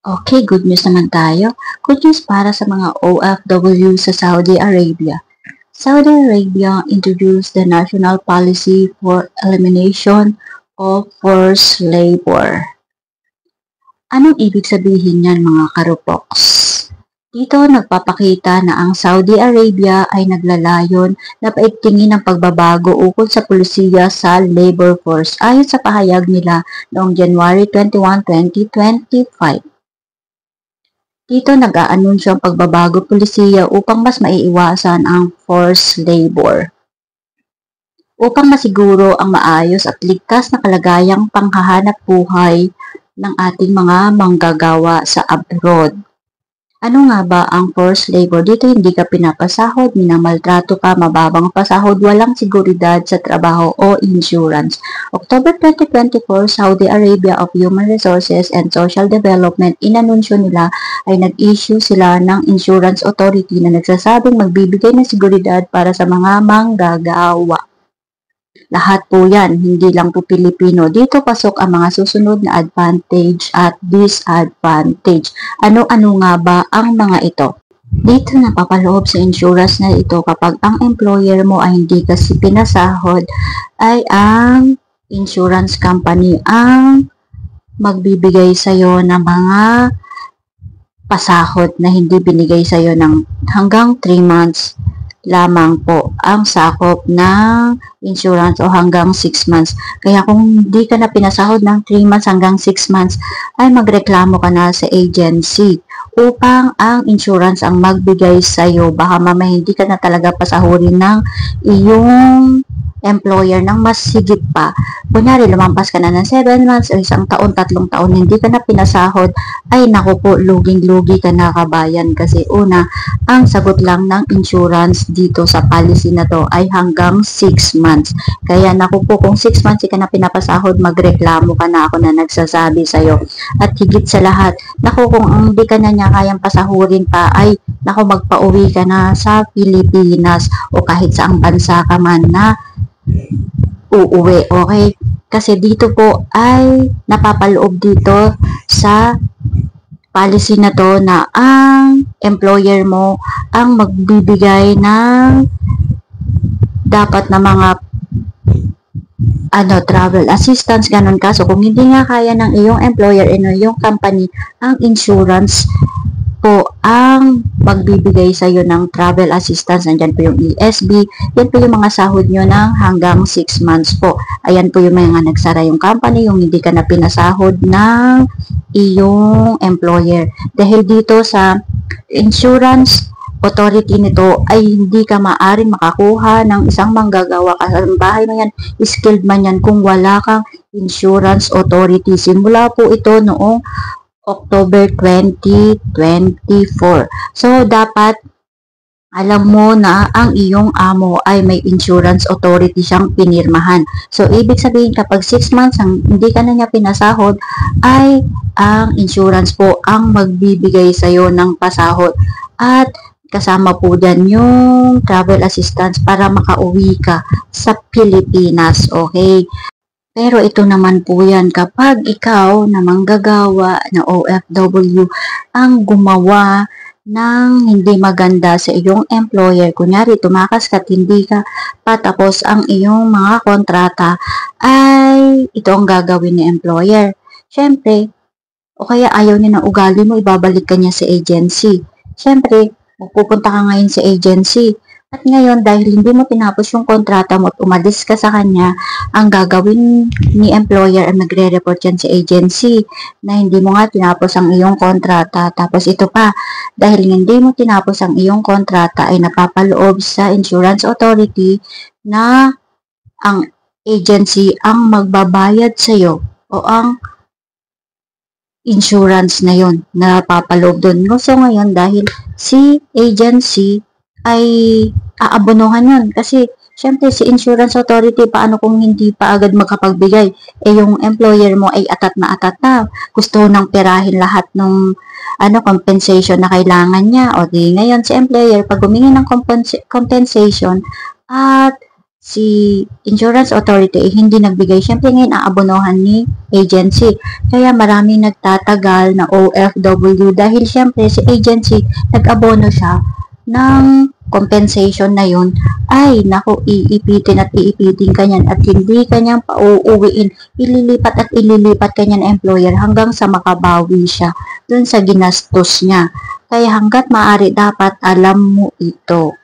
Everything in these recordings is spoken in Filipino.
Okay, good news naman tayo. Good news para sa mga OFW sa Saudi Arabia. Saudi Arabia introduced the national policy for elimination of forced labor. Anong ibig sabihin yan mga karupoks? Dito nagpapakita na ang Saudi Arabia ay naglalayon na paigtingin ang pagbabago ukol sa pulisiya sa labor force ayon sa pahayag nila noong January 21, 2025. Dito nag-aanunsyo ang pagbabago pulisiya upang mas maiiwasan ang forced labor. Upang masiguro ang maayos at ligtas na kalagayang panghahanap buhay ng ating mga manggagawa sa abroad. Ano nga ba ang forced labor? Dito hindi ka pinapasahod, minamaltrato ka, mababang pasahod, walang seguridad sa trabaho o insurance. October 2024, Saudi Arabia of Human Resources and Social Development, inanunsyo nila ay nag-issue sila ng insurance authority na nagsasabing magbibigay ng seguridad para sa mga manggagawa. Lahat po yan, hindi lang po Pilipino. Dito pasok ang mga susunod na advantage at disadvantage. Ano-ano nga ba ang mga ito? Dito napapaloob sa insurance na ito kapag ang employer mo ay hindi kasi pinasahod, ay ang insurance company ang magbibigay sa'yo ng mga pasahod na hindi binigay sa'yo ng hanggang 3 months lamang po ang sakop ng insurance o hanggang 6 months. Kaya kung hindi ka na pinasahod ng 3 months hanggang 6 months, ay magreklamo ka na sa agency upang ang insurance ang magbigay sa iyo. Baka mamaya hindi ka na talaga pasahurin ng iyong employer ng mas higit pa. Kunyari, lumampas ka na ng 7 months o 1 taon, 3 taon, hindi ka na pinasahod, ay naku po, luging-lugi ka na kabayan. Kasi una, ang sagot lang ng insurance dito sa policy na to ay hanggang 6 months. Kaya naku po, kung 6 months ka na pinapasahod, magreklamo ka na, ako na nagsasabi sa'yo. At higit sa lahat, naku, kung hindi ka na niya kayang pasahurin pa, ay naku, magpauwi ka na sa Pilipinas o kahit saang bansa ka man na uuwi, okay? Kasi dito po ay napapaloob dito sa policy na to na ang employer mo ang magbibigay ng dapat na mga travel assistance, ganun ka. So, kung hindi nga kaya ng iyong employer o iyong company, ang insurance po ang magbibigay sa iyo ng travel assistance. Nandyan po yung ESB. Yan po yung mga sahod nyo ng hanggang 6 months po. Ayan po yung mga nagsara yung company, yung hindi ka na pinasahod ng iyong employer. Dahil dito sa insurance authority nito ay hindi ka maaring makakuha ng isang manggagawa ka sa bahay mo yan, skilled man yan, kung wala kang insurance authority. Simula po ito noong October 2024. So, dapat alam mo na ang iyong amo ay may insurance authority siyang pinirmahan. So, ibig sabihin kapag 6 months hindi ka na niya pinasahod, ay ang insurance po ang magbibigay sa iyo ng pasahod. At kasama po dyan yung travel assistance para makauwi ka sa Pilipinas. Okay? Pero ito naman po yan kapag ikaw na manggagawa na OFW ang gumawa ng hindi maganda sa iyong employer. Kunyari, tumakas ka at hindi ka patapos ang iyong mga kontrata, ay ito ang gagawin ni employer. Siyempre, o kaya ayaw niya ng ugali mo, ibabalik ka niya sa agency. Siyempre, pupunta ka ngayon sa agency. At ngayon, dahil hindi mo tinapos yung kontrata mo at umalis ka sa kanya, ang gagawin ni employer ay magre-report yan sa agency na hindi mo nga tinapos ang iyong kontrata. Tapos ito pa, dahil hindi mo tinapos ang iyong kontrata ay napapaloob sa insurance authority na ang agency ang magbabayad sa iyo o ang insurance na yon na napapaloob doon. So ngayon, dahil si agency ay aabonohan yun. Kasi, syempre, si insurance authority, paano kung hindi pa agad makapagbigay? Yung employer mo ay atat na. Gusto nang perahin lahat ng compensation na kailangan niya. O di, ngayon, si employer, pag humingi ng compensation, at si insurance authority hindi nagbigay. Siyempre ngayon aabonohan ni agency. Kaya maraming nagtatagal na OFW dahil siyempre si agency nag-abono siya ng compensation na yun ay naku iipitin at iipitin kanyan at hindi kanyang pauuwiin, ililipat at ililipat kanyan employer hanggang sa makabawi siya dun sa ginastos niya. Kaya hanggat maaari dapat alam mo ito.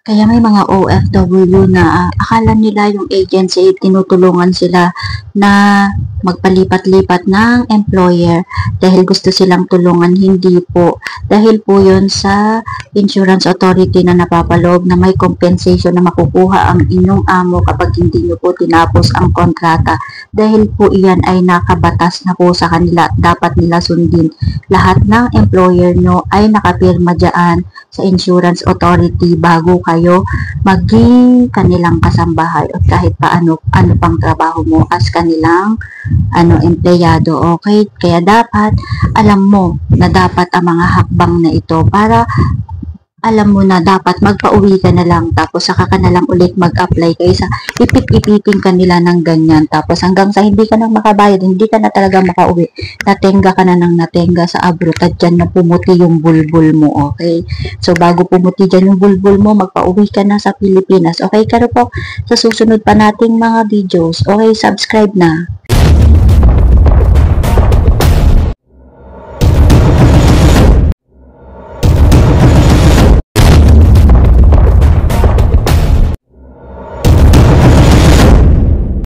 Kaya may mga OFW na akala nila yung agency tinutulungan sila na magpalipat-lipat ng employer dahil gusto silang tulungan. Hindi po. Dahil po yun sa insurance authority na napapaloob na may compensation na makukuha ang inyong amo kapag hindi nyo po tinapos ang kontrata. Dahil po iyan ay nakabatas na po sa kanila. Dapat nila sundin. Lahat ng employer nyo ay nakapirma dyan sa insurance authority bago kayo maging kanilang kasambahay at kahit paano pang trabaho mo as kanilang empleyado. Okay? Kaya dapat alam mo na dapat ang mga hakbang na ito para alam mo na dapat magpauwi ka na lang tapos saka ka na lang ulit mag-apply kaysa ipit-ipitin ka nila ng ganyan tapos hanggang sa hindi ka na makabayad, hindi ka na talaga makauwi, natenga ka na ng natenga sa abroad at dyan na pumuti yung bulbul mo. Okay? So bago pumuti dyan yung bulbul mo, magpauwi ka na sa Pilipinas. Okay? Karo po sa susunod pa nating mga videos. Okay? Subscribe na.